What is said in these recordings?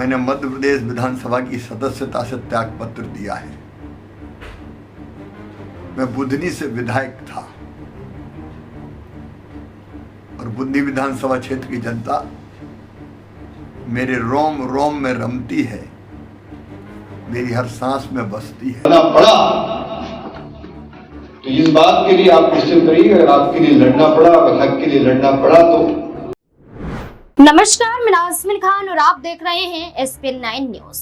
मैंने मध्य प्रदेश विधानसभा की सदस्यता से त्याग पत्र दिया है। मैं बुधनी से विधायक था और बुधनी विधानसभा क्षेत्र की जनता मेरे रोम रोम में रमती है, मेरी हर सांस में बसती है। पड़ा तो इस बात के लिए आप निश्चित करिए, अगर आपके लिए लड़ना पड़ा, अगर हक के लिए लड़ना पड़ा तो। नमस्कार, मैं नाज़मीन खान और आप देख रहे हैं SPN9 न्यूज।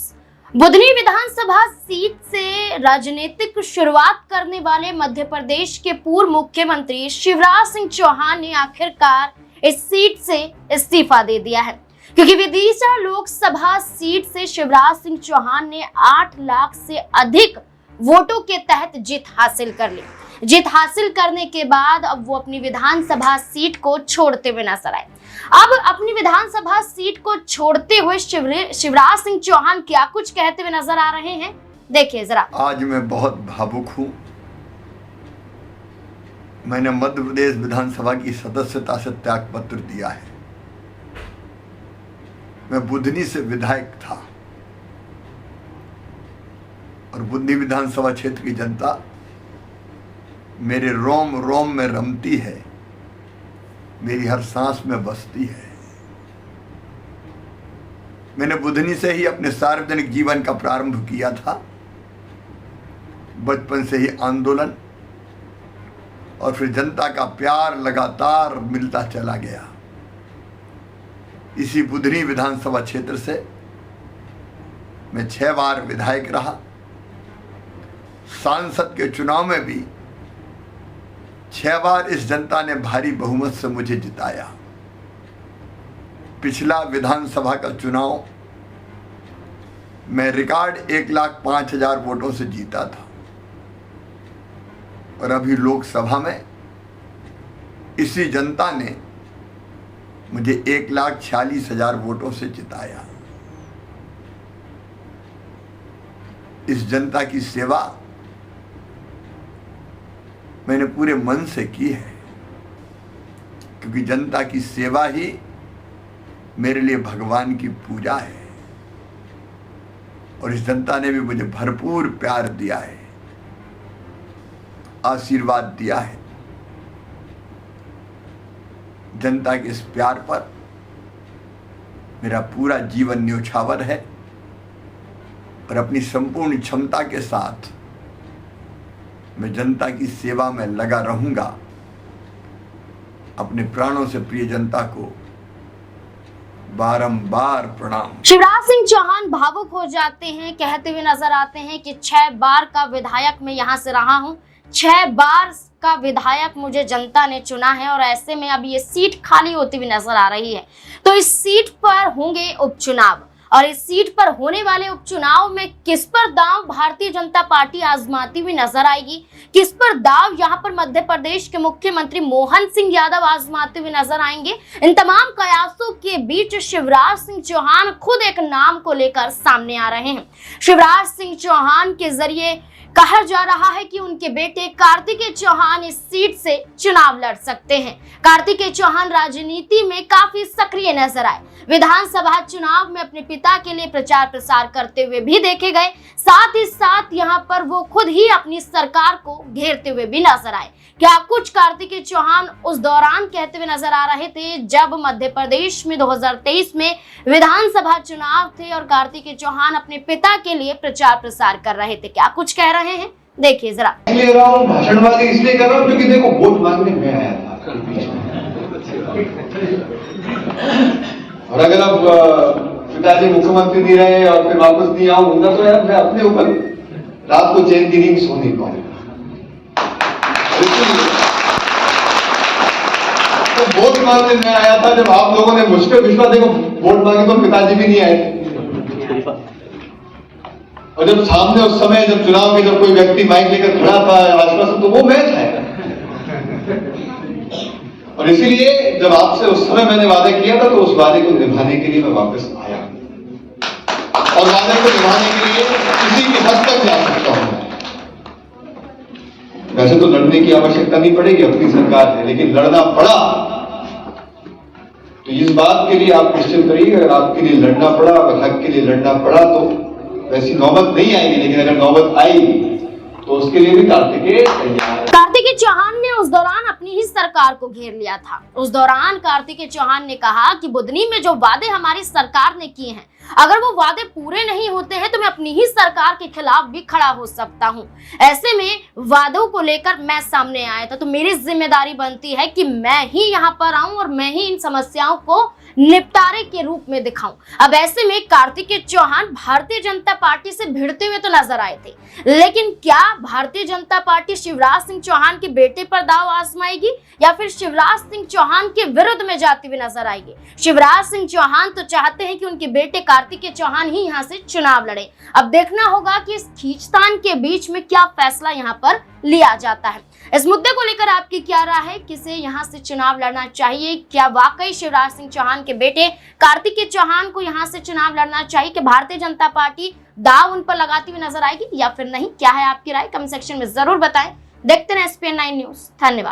बुधनी विधानसभा सीट से राजनीतिक शुरुआत करने वाले मध्य प्रदेश के पूर्व मुख्यमंत्री शिवराज सिंह चौहान ने आखिरकार इस सीट से इस्तीफा दे दिया है, क्योंकि विदिशा लोकसभा सीट से शिवराज सिंह चौहान ने 8 लाख से अधिक वोटों के तहत जीत हासिल कर ली। जीत हासिल करने के बाद अब वो अपनी विधानसभा सीट को छोड़ते हुए नजर आए। अब अपनी विधानसभा सीट को छोड़ते हुए शिवराज सिंह चौहान क्या कुछ कहते हुए नजर आ रहे हैं, देखिए जरा। आज मैं बहुत भावुक हूं। मैंने मध्य प्रदेश विधानसभा की सदस्यता से त्याग पत्र दिया है। मैं बुधनी से विधायक था और बुधनी विधानसभा क्षेत्र की जनता मेरे रोम रोम में रमती है, मेरी हर सांस में बसती है। मैंने बुधनी से ही अपने सार्वजनिक जीवन का प्रारंभ किया था। बचपन से ही आंदोलन और फिर जनता का प्यार लगातार मिलता चला गया। इसी बुधनी विधानसभा क्षेत्र से मैं 6 बार विधायक रहा। सांसद के चुनाव में भी 6 बार इस जनता ने भारी बहुमत से मुझे जिताया। पिछला विधानसभा का चुनाव मैं रिकॉर्ड 1,05,000 वोटों से जीता था और अभी लोकसभा में इसी जनता ने मुझे 1,46,000 वोटों से जिताया। इस जनता की सेवा मैंने पूरे मन से की है, क्योंकि जनता की सेवा ही मेरे लिए भगवान की पूजा है और इस जनता ने भी मुझे भरपूर प्यार दिया है, आशीर्वाद दिया है। जनता के इस प्यार पर मेरा पूरा जीवन न्योछावर है और अपनी संपूर्ण क्षमता के साथ मैं जनता की सेवा में लगा रहूंगा। अपने प्राणों से प्रिय जनता को बारंबार प्रणाम। शिवराज सिंह चौहान भावुक हो जाते हैं, कहते हुए नजर आते हैं कि 6 बार का विधायक मैं यहां से रहा हूं, 6 बार का विधायक मुझे जनता ने चुना है और ऐसे में अब ये सीट खाली होती हुई नजर आ रही है। तो इस सीट पर होंगे उपचुनाव और इस सीट पर होने वाले उपचुनाव में किस पर दांव भारतीय जनता पार्टी आजमाती हुई नजर आएगी, किस पर दांव यहां पर मध्य प्रदेश के मुख्यमंत्री मोहन सिंह यादव आजमाते हुए नजर आएंगे। इन तमाम कयासों के बीच शिवराज सिंह चौहान खुद एक नाम को लेकर सामने आ रहे हैं। शिवराज सिंह चौहान के जरिए कहा जा रहा है कि उनके बेटे कार्तिकेय चौहान इस सीट से चुनाव लड़ सकते हैं। कार्तिकेय चौहान राजनीति में काफी सक्रिय नजर आए। विधानसभा चुनाव में अपने पिता के लिए प्रचार प्रसार करते हुए भी देखे गए। साथ ही साथ यहाँ पर वो खुद ही अपनी सरकार को घेरते हुए भी नजर आए। क्या कुछ कार्तिकेय चौहान उस दौरान कहते हुए नजर आ रहे थे जब मध्य प्रदेश में 2023 में विधानसभा चुनाव थे और कार्तिकेय चौहान अपने पिता के लिए प्रचार प्रसार कर रहे थे। क्या कुछ कह रहे हैं, देखिए जरा। ले रहा हूँ भाषणबाजी इसलिए कर रहा हूँ क्योंकि देखो वोट मांगने में आया था और अगर अब पिताजी मुख्यमंत्री नहीं रहे और फिर वापस नहीं आऊंगा तो यार मैं अपने ऊपर रात को चैन की नींद सो नहीं पाऊंगा। तो वोट मांगने में आया था। जब आप लोगों ने मुझ पर विश्वास, देखो वोट मांगे तो पिताजी भी नहीं आए और जब सामने उस समय जब चुनाव में जब कोई व्यक्ति माइक लेकर खड़ा था आश्वासन, तो वो मैं था। और इसीलिए जब आपसे उस समय मैंने वादा किया था तो उस वादे को निभाने के लिए मैं वापस आया और वादे को निभाने के लिए किसी की हद तक जा सकता हूं। वैसे तो लड़ने की आवश्यकता नहीं पड़ेगी, अपनी सरकार है, लेकिन लड़ना पड़ा तो इस बात के लिए आप निश्चित रहिए, अगर आपके लिए लड़ना पड़ा, अगर हक के लिए लड़ना पड़ा तो वैसी नौबत नहीं आएगी, लेकिन अगर नौबत आएगी तो उसके लिए भी कार्तिकेय तैयार है। कार्तिकेय चौहान ने उस दौरान अपनी ही सरकार को घेर लिया था। उस दौरान कार्तिकेय चौहान ने कहा कि बुधनी में जो वादे हमारी सरकार ने किए हैं, अगर वो वादे पूरे नहीं होते हैं तो मैं अपनी ही सरकार के खिलाफ भी खड़ा हो सकता हूं। ऐसे में वादों को लेकर मैं सामने आया था, तो मेरी जिम्मेदारी बनती है कि मैं ही यहाँ पर आऊं और मैं ही इन समस्याओं को निपटारे के रूप में दिखाऊं। अब ऐसे में कार्तिकेय चौहान भारतीय जनता पार्टी से भिड़ते हुए तो नजर आए थे, लेकिन क्या भारतीय जनता पार्टी शिवराज सिंह चौहान के बेटे पर दांव आजमाएगी या फिर शिवराज सिंह चौहान के विरुद्ध में जाती हुई नजर आएगी? शिवराज सिंह चौहान तो चाहते हैं कि उनके बेटे कार्तिकेय चौहान ही यहाँ से चुनाव लड़े। अब देखना होगा कि इस खींचतान के बीच में क्या फैसला यहाँ पर लिया जाता है। इस मुद्दे को लेकर आपकी क्या राय है? किसे यहाँ से चुनाव लड़ना चाहिए? क्या वाकई शिवराज सिंह चौहान के बेटे कार्तिकेय चौहान को यहाँ से चुनाव लड़ना चाहिए कि भारतीय जनता पार्टी दाव उन पर लगाती हुई नजर आएगी या फिर नहीं? क्या है आपकी राय? कमेंट सेक्शन में जरूर बताएं। देखते रहें SPN9 न्यूज। धन्यवाद।